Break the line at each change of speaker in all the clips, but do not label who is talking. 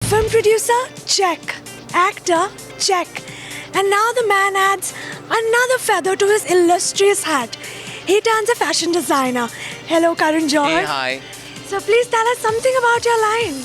Film producer? Check. Actor? Check. And now the man adds another feather to his illustrious hat. He turns a fashion designer. Hello, Karan Johar.
Hey, hi.
So please tell us something about your line.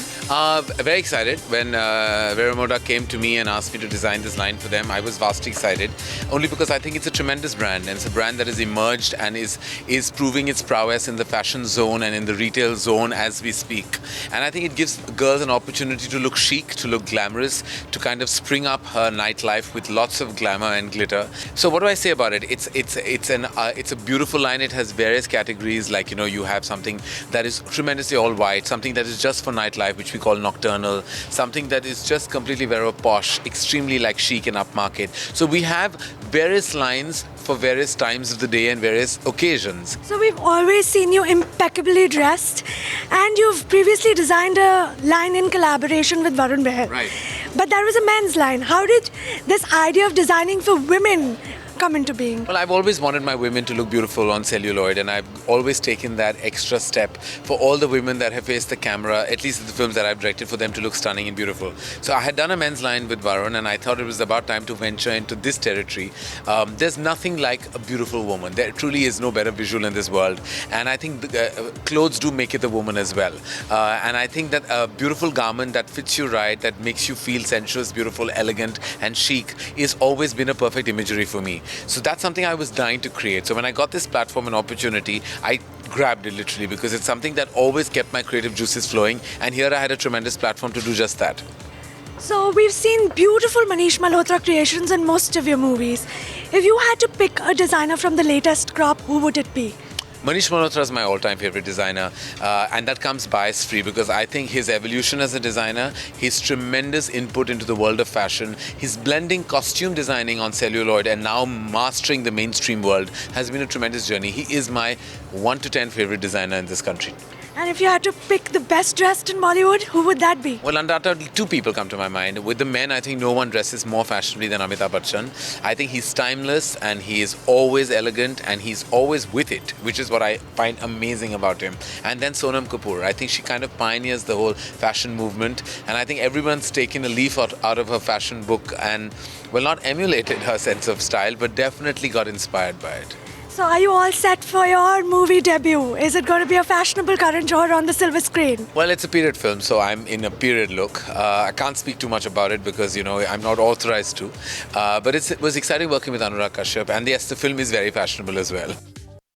Very excited when Vera Moda came to me and asked me to design this line for them. I was vastly excited, only because I think it's a tremendous brand, and it's a brand that has emerged and is proving its prowess in the fashion zone and in the retail zone as we speak. And I think it gives girls an opportunity to look chic, to look glamorous, to kind of spring up her nightlife with lots of glamour and glitter. So what do I say about it? It's a beautiful line. It has various categories, like you have something that is tremendously all white, something that is just for nightlife, which we call nocturnal, something that is just completely very posh, extremely like chic and upmarket. So we have various lines for various times of the day and various occasions.
So we've always seen you impeccably dressed, and you've previously designed a line in collaboration with Varun Behr.
Right.
But that was a men's line. How did this idea of designing for women come into being?
Well, I've always wanted my women to look beautiful on celluloid, and I've always taken that extra step for all the women that have faced the camera, at least in the films that I've directed, for them to look stunning and beautiful. So I had done a men's line with Varun, and I thought it was about time to venture into this territory. There's nothing like a beautiful woman. There truly is no better visual in this world, and I think clothes do make it a woman as well. And I think that a beautiful garment that fits you right, that makes you feel sensuous, beautiful, elegant, and chic, is always been a perfect imagery for me. So that's something I was dying to create. So when I got this platform and opportunity, I grabbed it literally, because it's something that always kept my creative juices flowing, and here I had a tremendous platform to do just that.
So we've seen beautiful Manish Malhotra creations in most of your movies. If you had to pick a designer from the latest crop, who would it be?
Manish Malhotra is my all-time favorite designer, and that comes bias-free, because I think his evolution as a designer, his tremendous input into the world of fashion, his blending costume designing on celluloid and now mastering the mainstream world has been a tremendous journey. He is my 1 to 10 favorite designer in this country.
And if you had to pick the best dressed in Bollywood, who would that be?
Well, undoubtedly, two people come to my mind. With the men, I think no one dresses more fashionably than Amitabh Bachchan. I think he's timeless, and he is always elegant, and he's always with it, which is what I find amazing about him. And then Sonam Kapoor. I think she kind of pioneers the whole fashion movement, and I think everyone's taken a leaf out of her fashion book and, well, not emulated her sense of style, but definitely got inspired by it.
So are you all set for your movie debut? Is it going to be a fashionable Karan Johar on the silver screen?
Well, it's a period film, so I'm in a period look. I can't speak too much about it because, I'm not authorized to. But it was exciting working with Anurag Kashyap, and yes, the film is very fashionable as well.